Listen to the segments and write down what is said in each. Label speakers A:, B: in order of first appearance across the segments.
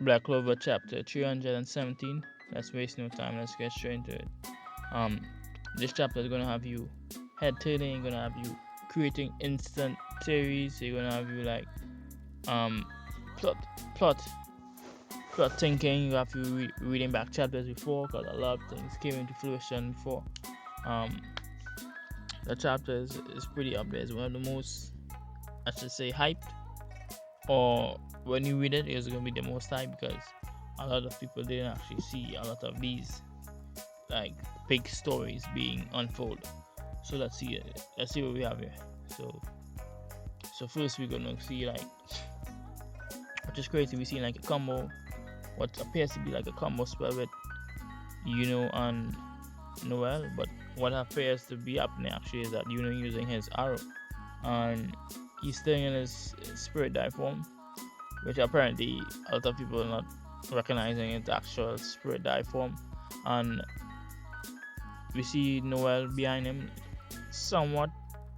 A: Black Clover Chapter 317. Let's waste no time. Let's get straight into it. Um, this chapter is gonna have you head turning. Gonna have you creating instant theories. You're gonna have you like um plot plot plot thinking. You have to reading back chapters before because a lot of things came into fruition before. Um, the chapter is pretty up there. It's one of the most, I should say, hyped, or when you read it, it's gonna be the most hyped because a lot of people didn't actually see a lot of these like big stories being unfolded. So let's see what we have here. So first we're gonna see like, which is crazy, we see like a combo, what appears to be like a combo spell with Yuno and Noel, but what appears to be happening actually is that Yuno using his arrow and he's staying in his spirit die form, which apparently a lot of people are not recognizing its actual spirit die form. And we see Noel behind him. Somewhat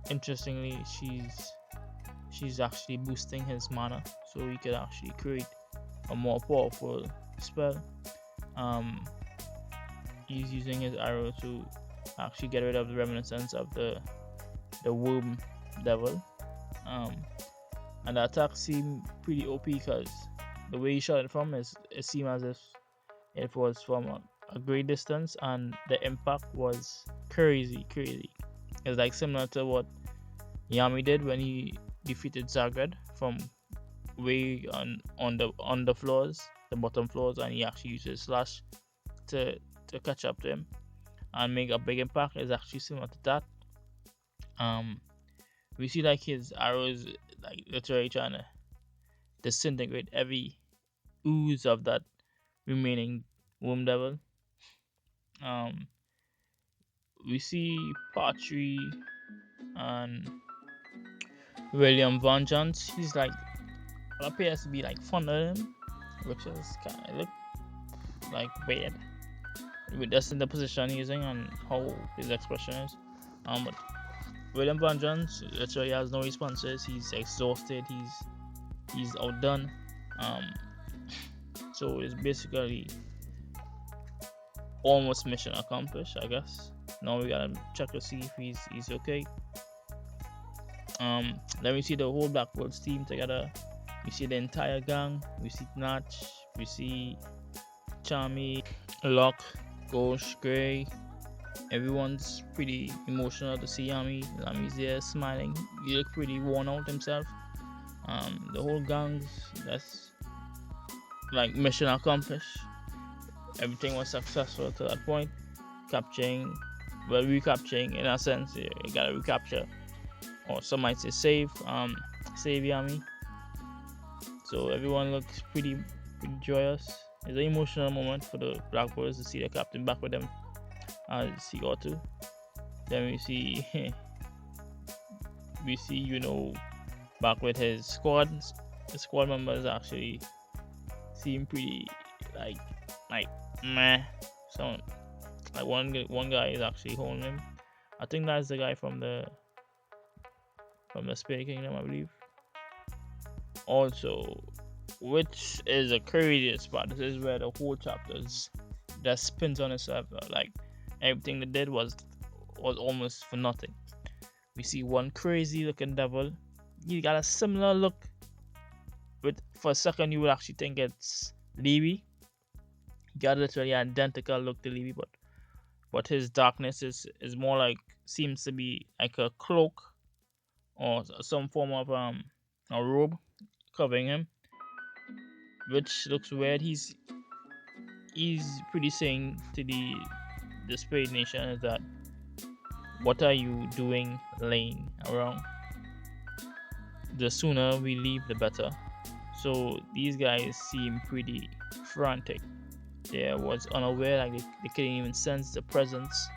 A: interestingly, she's actually boosting his mana, so he could actually create a more powerful spell. He's using his arrow to actually get rid of the reminiscence of the worm devil. And the attack seemed pretty OP because the way he shot it from it seemed as if it was from a great distance, and the impact was crazy. It's like similar to what Yami did when he defeated Zagreb from way on the floors, the bottom floors, and he actually used his slash to catch up to him and make a big impact. Is actually similar to that. We see like his arrows like literally trying to disintegrate every ooze of that remaining womb devil. Um, we see Patry and William Vengeance. He's like appears to be like fond of him, which is kind of look like weird with just in the position he's in and how his expression is. But William Vengeance literally has no responses. He's exhausted. He's outdone. So it's basically almost mission accomplished, I guess. Now we gotta check to see if he's okay. Then we see the whole Blackbirds team together. We see the entire gang. We see Natch. We see Charmy, Locke, Ghost, Gray. Everyone's pretty emotional to see Yami. Yami's there smiling. He look pretty worn out himself. The whole gang's that's like mission accomplished. Everything was successful to that point. Recapturing in a sense. You gotta recapture, or some might say save Yami. So everyone looks pretty joyous. It's an emotional moment for the Blackbirds to see the captain back with them as he got to. Then we see back with his squad. The squad members actually seem pretty like meh. So like one guy is actually holding him. I think that's the guy from the Spirit Kingdom, I believe. Also, which is a crazy spot. This is where the whole chapter just spins on itself. Like everything they did was almost for nothing. We see one crazy looking devil. He got a similar look. With for a second you would actually think it's Levy. He got literally identical look to Levy, but his darkness is more like, seems to be like a cloak or some form of a robe covering him, which looks weird. He's pretty saying to the Spirit Nation is that, what are you doing laying around? The sooner we leave, the better. So these guys seem pretty frantic. They was unaware, like they couldn't even sense the presence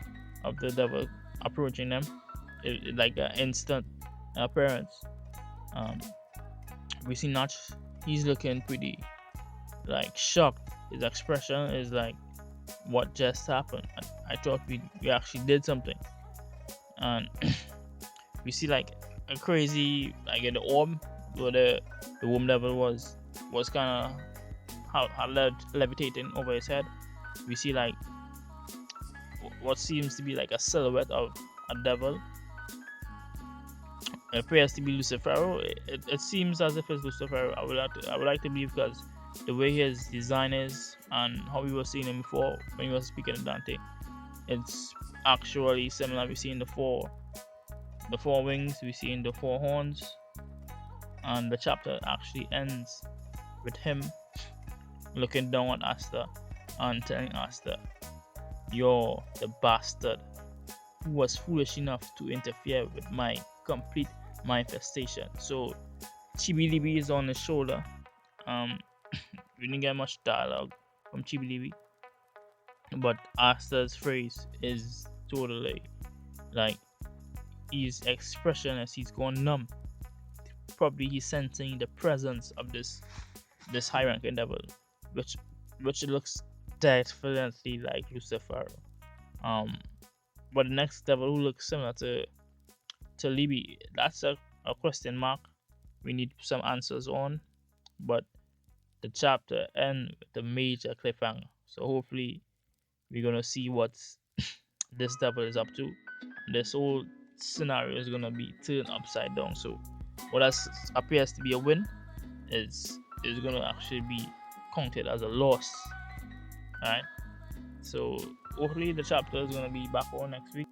A: of the devil approaching them. Like an instant appearance. We see Notch. He's looking pretty like shocked. His expression is like, what just happened? I thought we actually did something. And we see like a crazy, like in the orb where the womb devil was kind of levitating over his head. We see like what seems to be like a silhouette of a devil. It appears to be Lucifero. It seems as if it's Lucifero. I would like to believe, because the way his design is and how we were seeing him before when he was speaking to Dante, it's actually similar. We see in the four wings, we see in the four horns, and the chapter actually ends with him looking down at Asta and telling Asta, "You're the bastard who was foolish enough to interfere with my complete manifestation." So Chibi is on his shoulder. We didn't get much dialogue from Chibi, but Asta's phrase is totally like his expression as he's gone numb. Probably he's sensing the presence of this high-ranking devil, which looks definitely like Lucifero. But the next devil who looks similar to Libby, that's a question mark. We need some answers on. But the chapter ends with a major cliffhanger. So hopefully we're gonna see what this devil is up to. This whole scenario is gonna be turned upside down. So what appears to be a win is gonna actually be counted as a loss. Alright. So hopefully the chapter is gonna be back on next week.